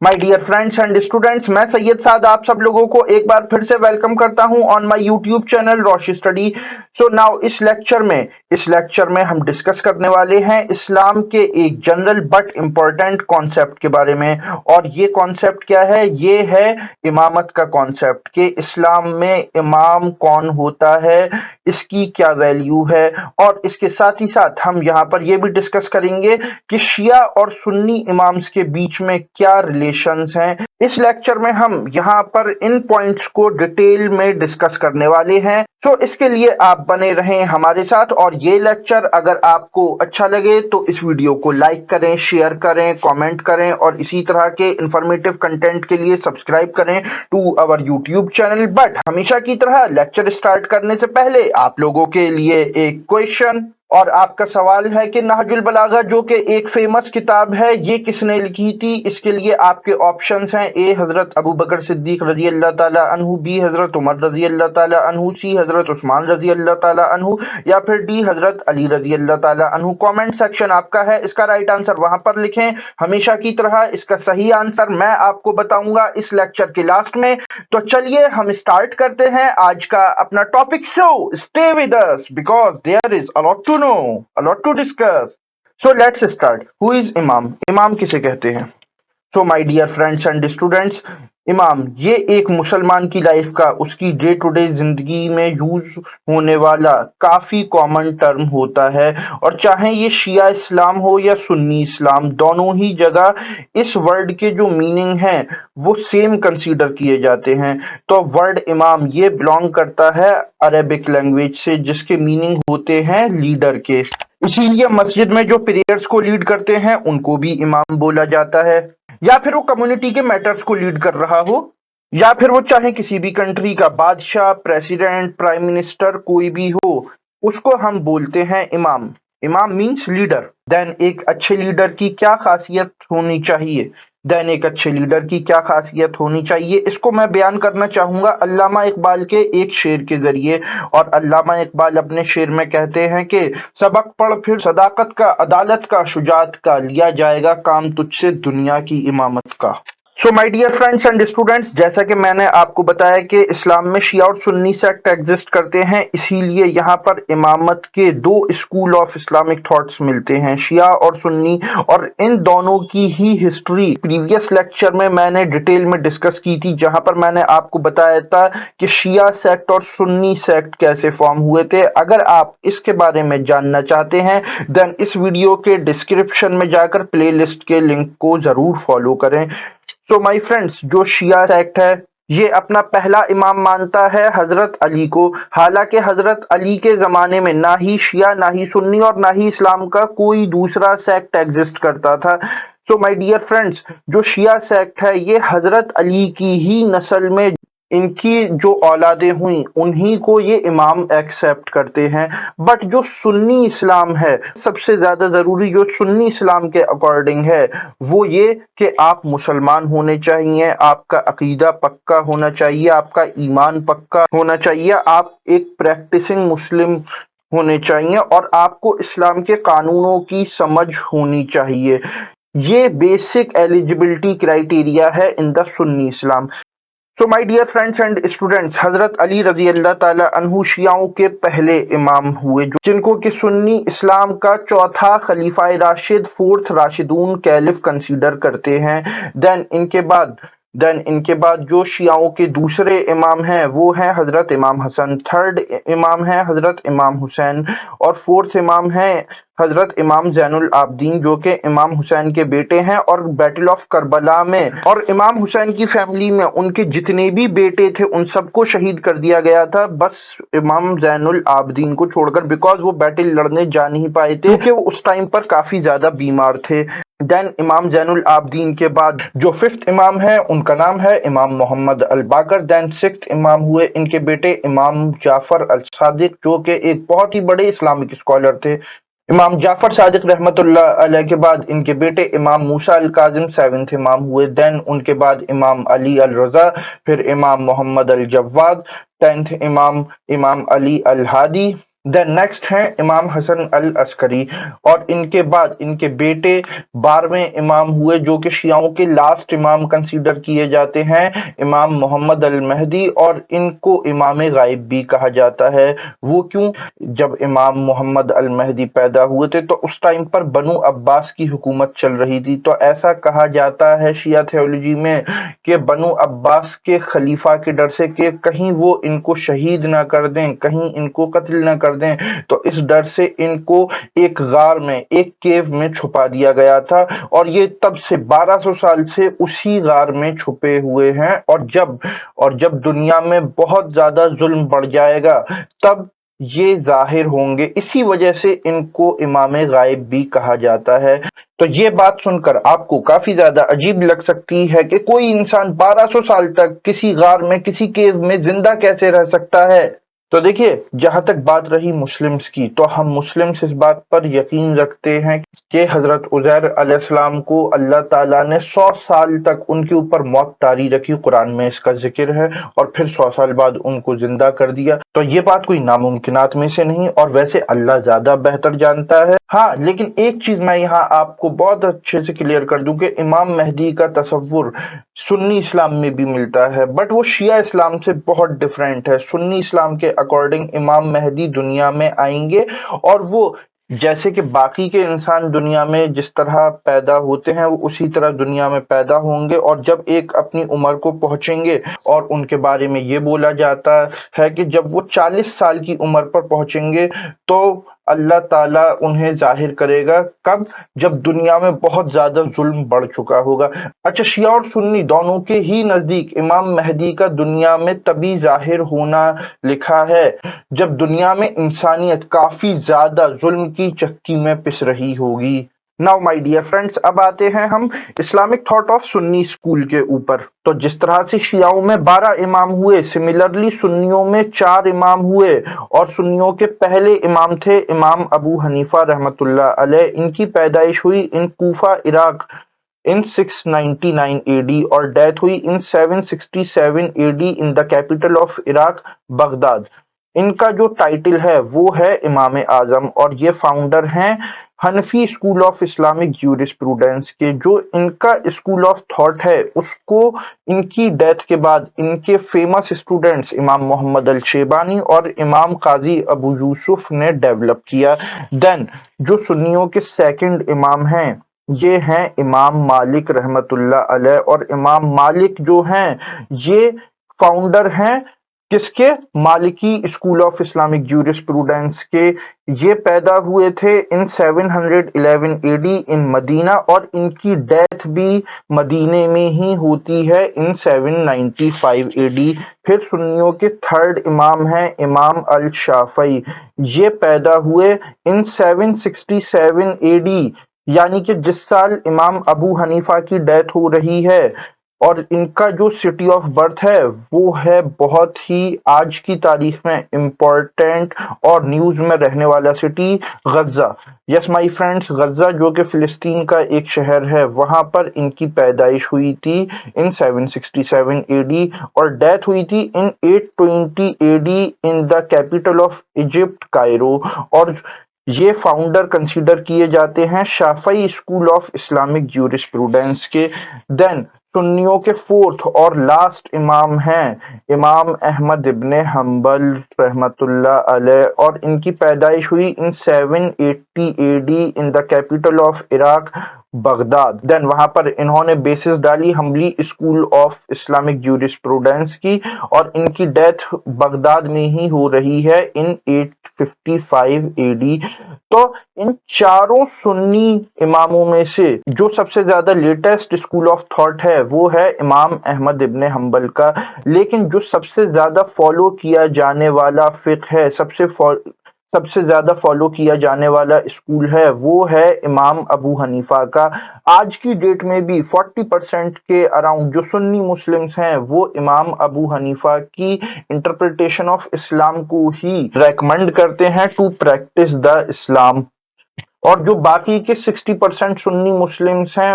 My dear friends and students, मैं सैयद साद आप सब लोगों को एक बार फिर से वेलकम करता हूं on my YouTube channel Roshi study. So now इस लेक्चर में हम डिस्कस करने वाले हैं इस्लाम के एक जनरल बट इम्पोर्टेंट कॉन्सेप्ट के बारे में। और ये कॉन्सेप्ट क्या है? ये है इमामत का कॉन्सेप्ट कि इस्लाम में इमाम कौन होता है, इसकी क्या वैल्यू है। और इसके साथ ही साथ हम यहाँ पर ये भी डिस्कस करेंगे कि शिया और सुन्नी इमाम्स के बीच में क्या रिलेशंस हैं। इस लेक्चर में हम यहाँ पर इन पॉइंट्स को डिटेल में डिस्कस करने वाले हैं। तो इसके लिए आप बने रहें हमारे साथ। और ये लेक्चर अगर आपको अच्छा लगे तो इस वीडियो को लाइक करें, शेयर करें, कमेंट करें और इसी तरह के इंफॉर्मेटिव कंटेंट के लिए सब्सक्राइब करें to our YouTube channel. But हमेशा की तरह लेक्चर स्टार्ट करने से पहले आप लोगों के लिए एक क्वेश्चन, और आपका सवाल है कि नहजुल बलागा जो कि एक फेमस किताब है, ये किसने लिखी थी? इसके लिए आपके ऑप्शंस हैं: ए हजरत अबू बकर सिद्दीक रजी अल्लाह ताला अन्हु, बी हजरत उमर रजी अल्लाह ताला अन्हु, सी हजरत उस्मान रजी अल्लाह ताला अन्हु, या फिर डी हजरत अली रजी अल्लाह ताला अन्हु। कमेंट सेक्शन आपका है, इसका राइट आंसर वहां पर लिखें। हमेशा की तरह इसका सही आंसर मैं आपको बताऊंगा इस लेक्चर के लास्ट में। तो चलिए हम स्टार्ट करते हैं आज का अपना topic. So stay with us because there is a lot to know, a lot to discuss. So let's start. Who is Imam? इमाम किसे कहते हैं? So my dear friends and students, इमाम ये एक मुसलमान की लाइफ का, उसकी डे टू डे जिंदगी में यूज होने वाला काफी कॉमन टर्म होता है। और चाहे ये शिया इस्लाम हो या सुन्नी इस्लाम, दोनों ही जगह इस वर्ड के जो मीनिंग हैं वो सेम कंसीडर किए जाते हैं। तो वर्ड इमाम ये बिलोंग करता है अरेबिक लैंग्वेज से, जिसके मीनिंग होते हैं लीडर के। इसीलिए मस्जिद में जो प्रेयर्स को लीड करते हैं उनको भी इमाम बोला जाता है। या फिर वो कम्युनिटी के मैटर्स को लीड कर रहा हो, या फिर वो चाहे किसी भी कंट्री का बादशाह, प्रेसिडेंट, प्राइम मिनिस्टर कोई भी हो, उसको हम बोलते हैं इमाम। इमाम मीन्स लीडर। देन एक अच्छे लीडर की क्या खासियत होनी चाहिए? इसको मैं बयान करना चाहूंगा अल्लामा इकबाल के एक शेर के जरिए। और अल्लामा इकबाल अपने शेर में कहते हैं कि सबक पढ़ फिर सदाकत का, अदालत का, शुजात का, लिया जाएगा काम तुझसे दुनिया की इमामत का। So my dear friends and students, जैसा कि मैंने आपको बताया कि इस्लाम में शिया और सुन्नी सेक्ट एग्जिस्ट करते हैं, इसीलिए यहाँ पर इमामत के दो स्कूल ऑफ इस्लामिक थॉट्स मिलते हैं, शिया और सुन्नी। और इन दोनों की ही हिस्ट्री प्रीवियस लेक्चर में मैंने डिटेल में डिस्कस की थी, जहां पर मैंने आपको बताया था कि शिया सेक्ट और सुन्नी सेक्ट कैसे फॉर्म हुए थे। अगर आप इसके बारे में जानना चाहते हैं देन इस वीडियो के डिस्क्रिप्शन में जाकर प्ले लिस्ट के लिंक को जरूर फॉलो करें। तो माय फ्रेंड्स, जो शिया सेक्ट है ये अपना पहला इमाम मानता है हजरत अली को। हालांकि हजरत अली के जमाने में ना ही शिया, ना ही सुन्नी और ना ही इस्लाम का कोई दूसरा सेक्ट एग्जिस्ट करता था। सो माय डियर फ्रेंड्स, जो शिया सेक्ट है ये हजरत अली की ही नस्ल में इनकी जो औलादे हुई उन्हीं को ये इमाम एक्सेप्ट करते हैं। बट जो सुन्नी इस्लाम है, सबसे ज्यादा जरूरी जो सुन्नी इस्लाम के अकॉर्डिंग है वो ये कि आप मुसलमान होने चाहिए, आपका अकीदा पक्का होना चाहिए, आपका ईमान पक्का होना चाहिए, आप एक प्रैक्टिसिंग मुस्लिम होने चाहिए और आपको इस्लाम के कानूनों की समझ होनी चाहिए। ये बेसिक एलिजिबिलिटी क्राइटेरिया है इन द सुन्नी इस्लाम। तो my dear friends and students, हजरत अली रजी अल्लाह ताला अन्हु शियाओं के पहले इमाम हुए, जिनको कि सुन्नी इस्लाम का चौथा खलीफा राशिद, फोर्थ राशिदून कैलिफ कंसीडर करते हैं। देन इनके बाद जो शियाओं के दूसरे इमाम हैं वो हैं हजरत इमाम हसन, थर्ड इमाम है हजरत इमाम हुसैन, और फोर्थ इमाम है हजरत इमाम जैनुल आबदीन जो कि इमाम हुसैन के बेटे हैं। और बैटल ऑफ करबला में और इमाम हुसैन की फैमिली में उनके जितने भी बेटे थे उन सबको शहीद कर दिया गया था, बस इमाम जैनुल आबदीन को छोड़कर, बिकॉज वो बैटल लड़ने जा नहीं पाए थे क्योंकि वो उस टाइम पर काफी ज्यादा बीमार थे। देन इमाम जैनुल आबदीन के बाद जो फिफ्थ इमाम है उनका नाम है इमाम मोहम्मद अल बाकर। देन सिक्स्थ इमाम हुए इनके बेटे इमाम जाफर अल सादिक, जो कि एक बहुत ही बड़े इस्लामिक स्कॉलर थे। इमाम जाफर सादिक रहमतुल्लाह अलैह के बाद इनके बेटे इमाम मूसा अल काजिम सेवेंथ इमाम हुए। देन उनके बाद इमाम अली अल रजा, फिर इमाम मोहम्मद अल जवाद, टेंथ इमाम इमाम अली अल हादी, देन नेक्स्ट हैं इमाम हसन अल अस्करी, और इनके बाद इनके बेटे 12वें इमाम हुए, जो कि शियाओं के लास्ट इमाम कंसीडर किए जाते हैं, इमाम मोहम्मद अल महदी, और इनको इमाम गायब भी कहा जाता है। वो क्यों? जब इमाम मोहम्मद अल महदी पैदा हुए थे तो उस टाइम पर बनु अब्बास की हुकूमत चल रही थी, तो ऐसा कहा जाता है शिया थियोलॉजी में कि बनु अब्बास के खलीफा के डर से कि कहीं वो इनको शहीद ना कर दें, कहीं इनको कत्ल ना कर दें, तो इस डर से इनको एक गार में, एक केव में छुपा दिया गया था, और ये तब से 1200 साल से उसी गार में छुपे हुए हैं। और जब दुनिया में बहुत ज्यादा जुल्म बढ़ जाएगा तब ये जाहिर होंगे, इसी वजह से इनको इमाम गायब भी कहा जाता है। तो ये बात सुनकर आपको काफी ज्यादा अजीब लग सकती है कि कोई इंसान 1200 साल तक किसी गार में, किसी केव में जिंदा कैसे रह सकता है। तो देखिए, जहां तक बात रही मुस्लिम्स की, तो हम मुस्लिम्स इस बात पर यकीन रखते हैं कि हजरत उजैर अलैहिस्सलाम को अल्लाह ताला ने 100 साल तक उनके ऊपर मौत तारी रखी, कुरान में इसका जिक्र है, और फिर 100 साल बाद उनको जिंदा कर दिया। तो ये बात कोई नामुमकिनात में से नहीं, और वैसे अल्लाह ज्यादा बेहतर जानता है। हाँ, लेकिन एक चीज मैं यहाँ आपको बहुत अच्छे से क्लियर कर दूं कि इमाम मेहदी का तसव्वुर सुन्नी इस्लाम में भी मिलता है, बट वो शिया इस्लाम से बहुत डिफरेंट है। सुन्नी इस्लाम के अकॉर्डिंग इमाम मेहदी दुनिया में आएंगे, और वो जैसे कि बाकी के इंसान दुनिया में जिस तरह पैदा होते हैं, वो उसी तरह दुनिया में पैदा होंगे, और जब एक अपनी उम्र को पहुंचेंगे, और उनके बारे में ये बोला जाता है कि जब वो 40 साल की उम्र पर पहुंचेंगे तो अल्लाह ताला उन्हें जाहिर करेगा। कब? जब दुनिया में बहुत ज्यादा जुल्म बढ़ चुका होगा। अच्छा, शिया और सुन्नी दोनों के ही नजदीक इमाम मेहदी का दुनिया में तभी जाहिर होना लिखा है जब दुनिया में इंसानियत काफी ज्यादा जुल्म की चक्की में पिस रही होगी। नाउ माय डियर फ्रेंड्स, अब आते हैं हम Islamic thought of Sunni school के ऊपर। तो जिस तरह से शियाओं में 12 इमाम हुए, सिमिलरली सुन्नियों में 4 इमाम हुए, और सुन्नियों के पहले इमाम थे इमाम अबू हनीफा रहमतुल्लाह अलैह। इनकी पैदाइश हुई इन कूफा, इराक इन 699 AD, और डेथ हुई इन 767 AD in the capital of Iraq, Baghdad. इनका जो टाइटल है वो है इमाम आजम, और ये फाउंडर हैं हनफी स्कूल ऑफ इस्लामिक ज्यूरिस्प्रूडेंस के। जो इनका स्कूल ऑफ थॉट है उसको इनकी डेथ के बाद इनके फेमस स्टूडेंट्स इमाम मोहम्मद अल शेबानी और इमाम काजी अबू यूसुफ ने डेवलप किया। देन जो सुन्नियों के सेकंड इमाम हैं ये हैं इमाम मालिक रहमतुल्लाह अलैह, और इमाम मालिक जो हैं ये फाउंडर हैं किसके? मालिकी स्कूल ऑफ इस्लामिक ज्यूरिस्प्रूडेंस के। ये पैदा हुए थे इन 711 AD इन मदीना, और इनकी डेथ भी मदीने में ही होती है इन 795 AD। फिर सुन्नियों के थर्ड इमाम हैं इमाम अल शाफई। ये पैदा हुए इन 767 AD, यानी कि जिस साल इमाम अबू हनीफा की डेथ हो रही है। और इनका जो सिटी ऑफ बर्थ है वो है बहुत ही आज की तारीख में इम्पोर्टेंट और न्यूज में रहने वाला city, Gaza. Yes my friends, Gaza जो कि फिलिस्तीन का एक शहर है, वहां पर इनकी पैदाइश हुई थी इन 767 AD, और डेथ हुई थी इन 820 AD in the capital of Egypt, Cairo. और ये फाउंडर कंसीडर किए जाते हैं Shafi'i school of Islamic jurisprudence के। देन सुन्नियों के फोर्थ और लास्ट इमाम हैं इमाम अहमद इब्ने हम्बल रहमतुल्लाह अलैह, और इनकी पैदाइश हुई in 780 AD in the capital of Iraq, Baghdad. Then वहां पर इन्होंने बेसिस डाली Hanbali school of Islamic jurisprudence की, और इनकी डेथ बगदाद में ही हो रही है इन 855 AD। तो इन चारों सुन्नी इमामों में से जो सबसे ज्यादा लेटेस्ट स्कूल ऑफ थॉट है वो है इमाम अहमद इब्ने हम्बल का, लेकिन जो सबसे ज्यादा फॉलो किया जाने वाला फिक्ह है, सबसे ज्यादा फॉलो किया जाने वाला स्कूल है वो है इमाम अबू हनीफा का। आज की डेट में भी 40% के अराउंड जो सुन्नी मुस्लिम्स हैं वो इमाम अबू हनीफा की इंटरप्रिटेशन ऑफ इस्लाम को ही रेकमेंड करते हैं टू प्रैक्टिस द इस्लाम। और जो बाकी के 60% सुन्नी मुस्लिम्स हैं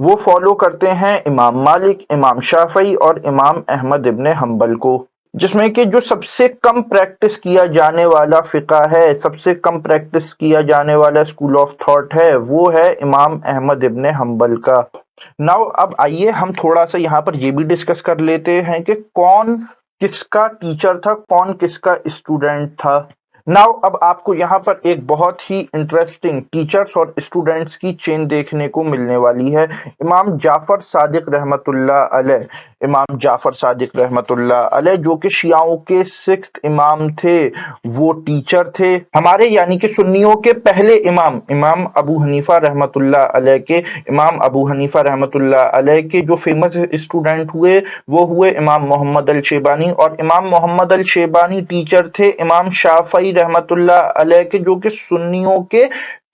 वो फॉलो करते हैं इमाम मालिक, इमाम शाफई और इमाम अहमद इब्ने हम्बल को। जिसमें कि जो सबसे कम प्रैक्टिस किया जाने वाला फ़िक़्ह है, सबसे कम प्रैक्टिस किया जाने वाला स्कूल ऑफ थॉट है, वो है इमाम अहमद इब्न हम्बल का। नाउ अब आइए हम थोड़ा-सा यहाँ पर ये भी डिस्कस कर लेते हैं कि कौन किसका टीचर था, कौन किसका स्टूडेंट था। नाउ अब आपको यहाँ पर एक बहुत ही इंटरेस्टिंग टीचर्स और स्टूडेंट्स की चेन देखने को मिलने वाली है। इमाम जाफर सादिक रहमतुल्लाह अलैह, इमाम जाफर सादिक रहमतुल्लाह अलैह जो कि शियाओं के 6th इमाम थे, वो टीचर थे हमारे, यानी कि सुन्नियों के पहले इमाम, इमाम अबू हनीफा रहमतुल्लाह अलैह के, इमाम अबू हनीफा रहमतुल्लाह अलैह के जो फेमस स्टूडेंट हुए वो हुए इमाम मोहम्मद अल शेबानी, और इमाम मोहम्मद अल शेबानी टीचर थे इमाम शाफई रहमतुल्लाह अलैह के, जो कि सुन्नियों के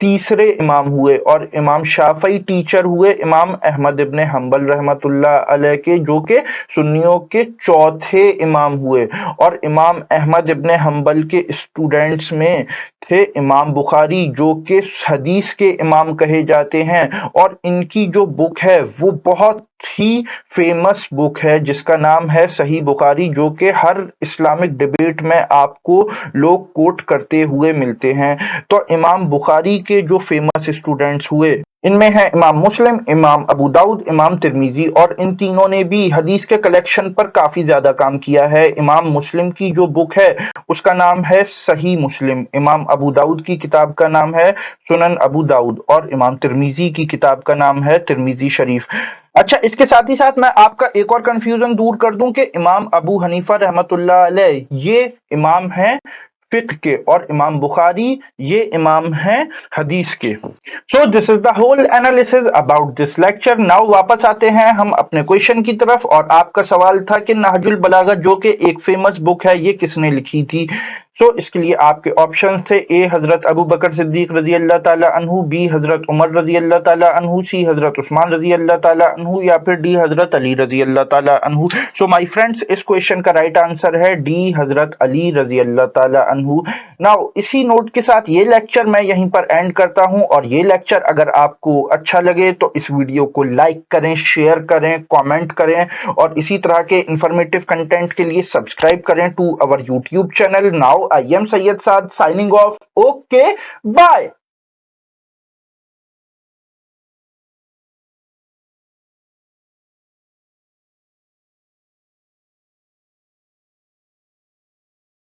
तीसरे इमाम हुए, और इमाम शाफई टीचर हुए इमाम अहमद इब्न हम्बल रहमतुल्लाह अलैह के, जो कि सुन्नियों के चौथे इमाम हुए। और इमाम अहमद इब्न हम्बल के स्टूडेंट्स में थे इमाम बुखारी, जो कि हदीस के इमाम कहे जाते हैं, और इनकी जो बुक है वो बहुत ही फेमस बुक है जिसका नाम है सही बुखारी, जो कि हर इस्लामिक डिबेट में आपको लोग कोट करते हुए मिलते हैं। तो इमाम बुखारी के जो फेमस स्टूडेंट्स हुए इनमें है इमाम मुस्लिम, इमाम अबू दाऊद, इमाम तिरमिजी, और इन तीनों ने भी हदीस के कलेक्शन पर काफी ज्यादा काम किया है। इमाम मुस्लिम की जो बुक है उसका नाम है सही मुस्लिम, इमाम अबू दाऊद की किताब का नाम है सुनन अबू दाऊद, और इमाम तिरमिजी की किताब का नाम है तिरमिजी शरीफ। अच्छा, इसके साथ ही साथ मैं आपका एक और कंफ्यूजन दूर कर दूं कि इमाम अबू हनीफा रहमतुल्लाह अलैह ये इमाम हैं फिक्ह के, और इमाम बुखारी ये इमाम हैं हदीस के। So this is the whole analysis about this lecture. Now वापस आते हैं हम अपने क्वेश्चन की तरफ, और आपका सवाल था कि नहजुल बलागा जो कि एक फेमस बुक है ये किसने लिखी थी। सो इसके लिए आपके ऑप्शन थे ए हजरत अबू बकर सिद्दीक रजी अल्लाह ताला अन्हु, बी हजरत उमर रजी अल्लाह ताला अन्हु, सी हजरत उस्मान रजी अल्लाह ताला अन्हु, या फिर डी हजरत अली रजी अल्लाह ताला अन्हु। सो माय फ्रेंड्स, इस क्वेश्चन का राइट आंसर है डी हजरत अली रजी अल्लाह ताला अन्हु। नाउ इसी नोट के साथ ये लेक्चर मैं यहीं पर एंड करता हूं, और ये लेक्चर अगर आपको अच्छा लगे तो इस वीडियो को लाइक करें, शेयर करें, कमेंट करें, और इसी तरह के इंफॉर्मेटिव कंटेंट के लिए सब्सक्राइब करें to our YouTube channel. Now I am Syed Saad signing off. Okay, bye.